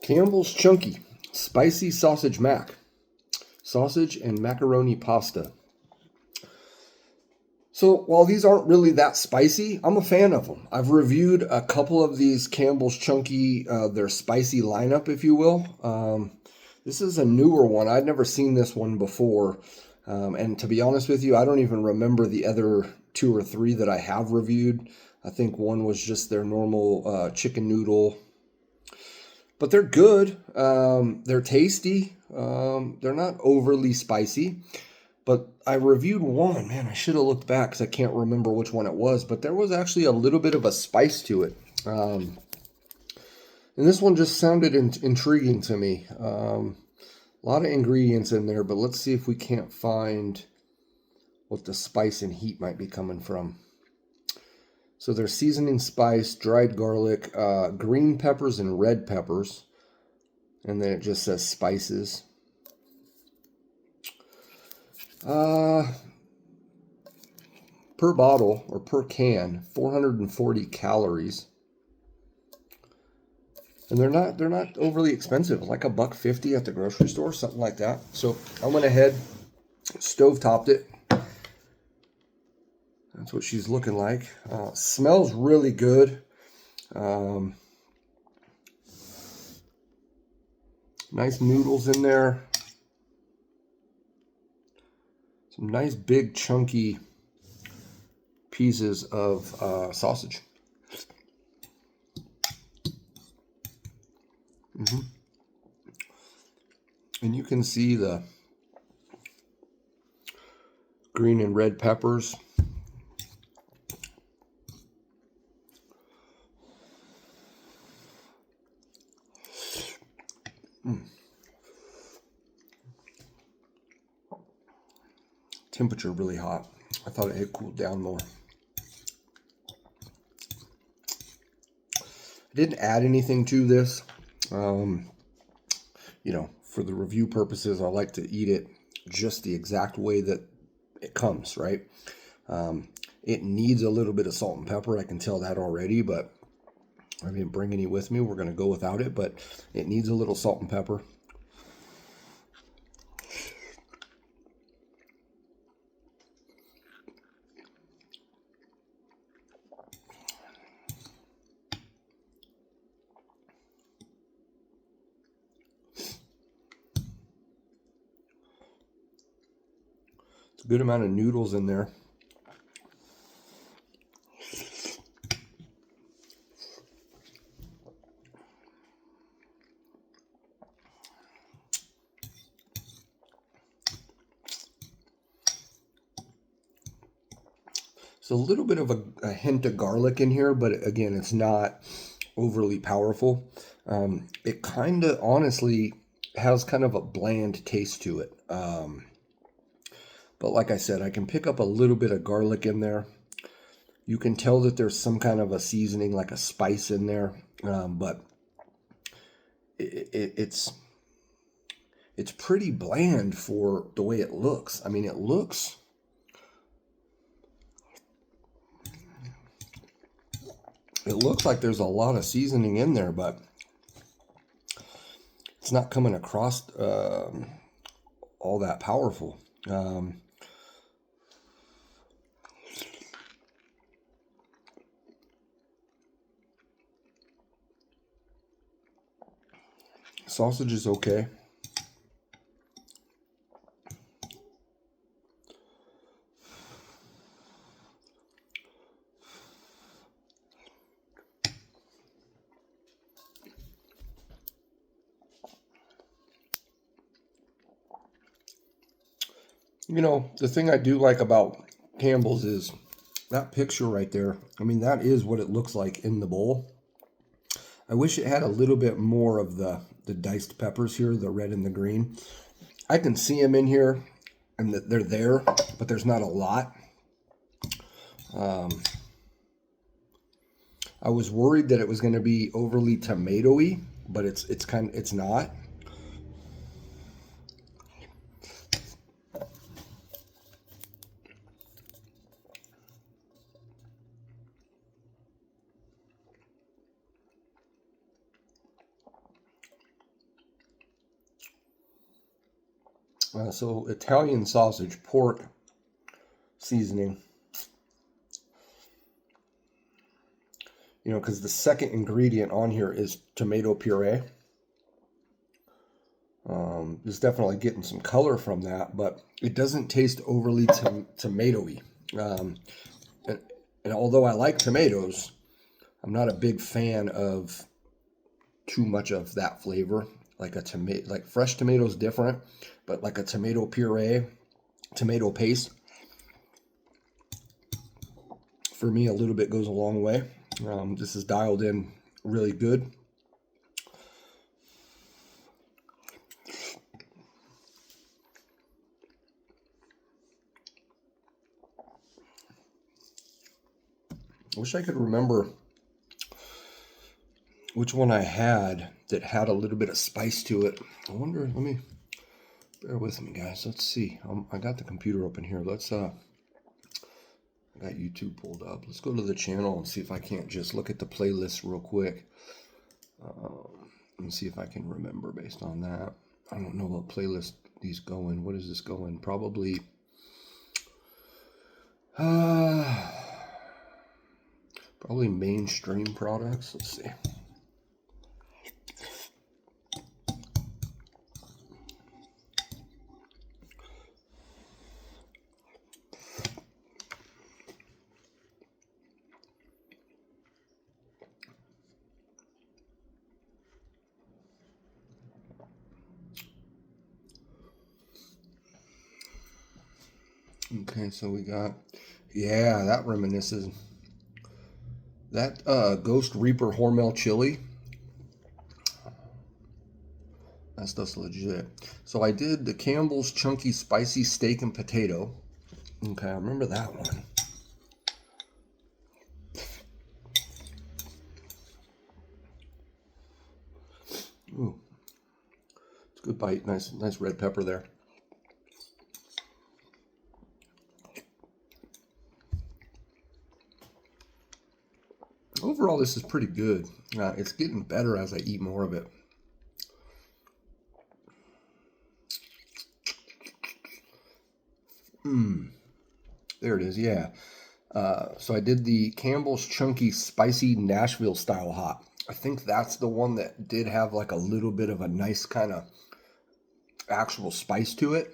Campbell's Chunky Spicy Sausage Mac. Sausage and macaroni pasta. So while these aren't really that spicy, I'm a fan of them. I've reviewed a couple of these Campbell's Chunky, their spicy lineup, if you will. This is a newer one. I'd never seen this one before. And to be honest with you, I don't even remember the other 2 or 3 that I have reviewed. I think one was just their normal chicken noodle. But they're good. They're tasty. They're not overly spicy. But I reviewed one. Man, I should have looked back because I can't remember which one it was. But there was actually a little bit of a spice to it. And this one just sounded intriguing to me. A lot of ingredients in there, but let's see if we can't find what the spice and heat might be coming from. So there's seasoning spice, dried garlic, green peppers and red peppers. And then it just says spices. Per bottle or per can, 440 calories. And they're not overly expensive, like $1.50 at the grocery store, something like that. So I went ahead, stove topped it. That's what she's looking like. Smells really good. Nice noodles in there. Some nice big chunky pieces of sausage. And you can see the green and red peppers. Temperature really hot. I thought it had cooled down more. I didn't add anything to this. You know, for the review purposes, I like to eat it just the exact way that it comes, right? It needs a little bit of salt and pepper. I can tell that already, but I didn't bring any with me. We're going to go without it, but it needs a little salt and pepper. It's a good amount of noodles in there. So a little bit of a hint of garlic in here, but again, it's not overly powerful. It kind of honestly has kind of a bland taste to it. But like I said, I can pick up a little bit of garlic in there. You can tell that there's some kind of a seasoning, like a spice in there. But it's pretty bland for the way it looks. I mean, it looks like there's a lot of seasoning in there, but it's not coming across all that powerful. Sausage is okay. You know, the thing I do like about Campbell's is that picture right there. I mean, that is what it looks like in the bowl. I wish it had a little bit more of the diced peppers here, the red and the green. I can see them in here, and they're there, but there's not a lot. I was worried that it was going to be overly tomatoey, but it's not. So Italian sausage, pork seasoning. You know, because the second ingredient on here is tomato puree. It's definitely getting some color from that, but it doesn't taste overly tomatoey. And, and although I like tomatoes, I'm not a big fan of too much of that flavor. Like a tomato, like fresh tomatoes different, but like a tomato puree, tomato paste, for me, a little bit goes a long way. This is dialed in really good. I wish I could remember which one I had that had a little bit of spice to it. I wonder, let me, bear with me guys, let's see. I got the computer open here. I got YouTube pulled up. Let's go to the channel and see if I can't just look at the playlist real quick. Let me see if I can remember based on that. I don't know what playlist these go in. What is this going? Probably probably mainstream products. Let's see. Okay, so we got, yeah, that reminisces. That Ghost Reaper Hormel chili. That stuff's legit. So I did the Campbell's Chunky Spicy Steak and Potato. Okay, I remember that one. Ooh, it's a good bite. Nice red pepper there. Overall, this is pretty good. It's getting better as I eat more of it. There it is, yeah. So I did the Campbell's Chunky Spicy Nashville Style Hot. I think that's the one that did have like a little bit of a nice kind of actual spice to it.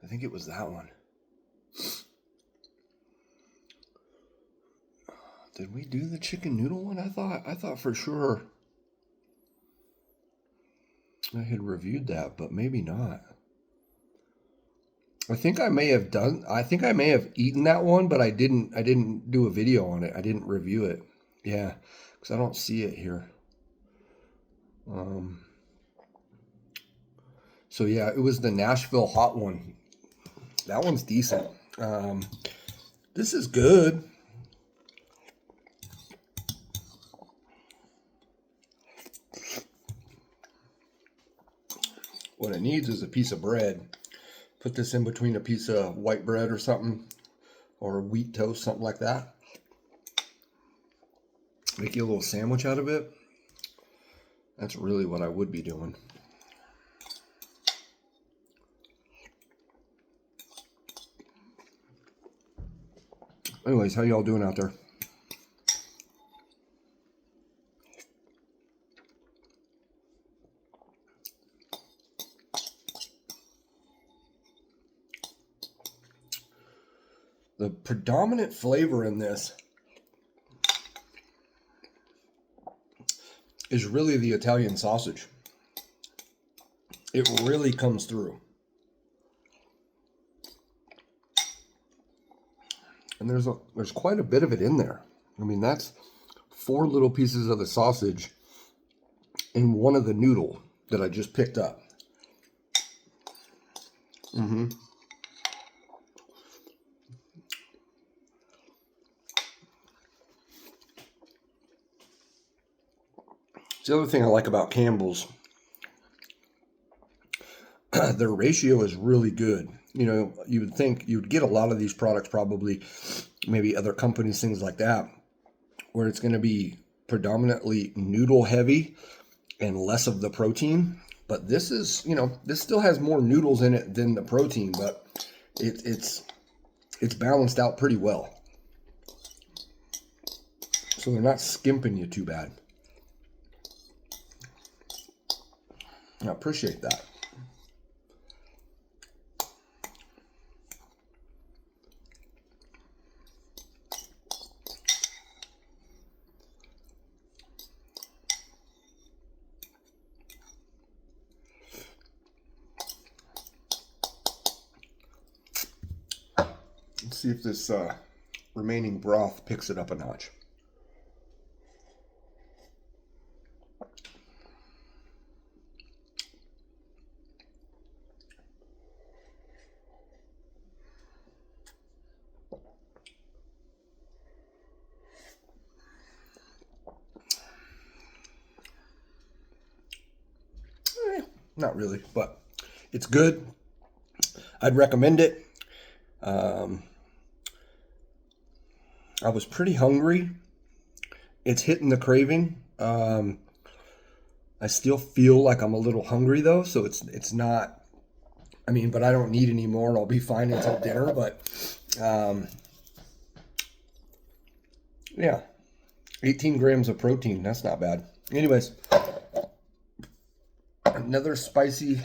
I think it was that one. Did we do the chicken noodle one? I thought for sure I had reviewed that, but maybe not. I think I may have eaten that one, but I didn't do a video on it. I didn't review it. Yeah, because I don't see it here. So yeah, it was the Nashville hot one. That one's decent. This is good. What it needs is a piece of bread. Put this in between a piece of white bread or something, or wheat toast, something like that. Make you a little sandwich out of it. That's really what I would be doing. Anyways, how y'all doing out there? The predominant flavor in this is really the Italian sausage. It really comes through. And there's quite a bit of it in there. I mean, that's 4 little pieces of the sausage in one of the noodle that I just picked up. The other thing I like about Campbell's, their ratio is really good. You know, you would think you would get a lot of these products, probably maybe other companies, things like that, where it's going to be predominantly noodle heavy and less of the protein. But this is, this still has more noodles in it than the protein, but it's balanced out pretty well. So they're not skimping you too bad. I appreciate that. Let's see if this remaining broth picks it up a notch. Not really, but it's good. I'd recommend it. I was pretty hungry. It's hitting the craving. I still feel like I'm a little hungry though, so it's not. I mean, but I don't need any more, and I'll be fine until dinner. But yeah, 18 grams of protein. That's not bad. Anyways. Another spicy,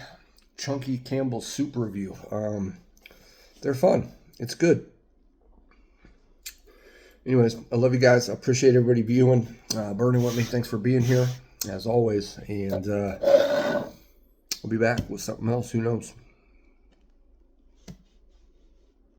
chunky Campbell soup review. They're fun. It's good. Anyways, I love you guys. I appreciate everybody viewing, burning with me. Thanks for being here, as always. And we'll be back with something else. Who knows?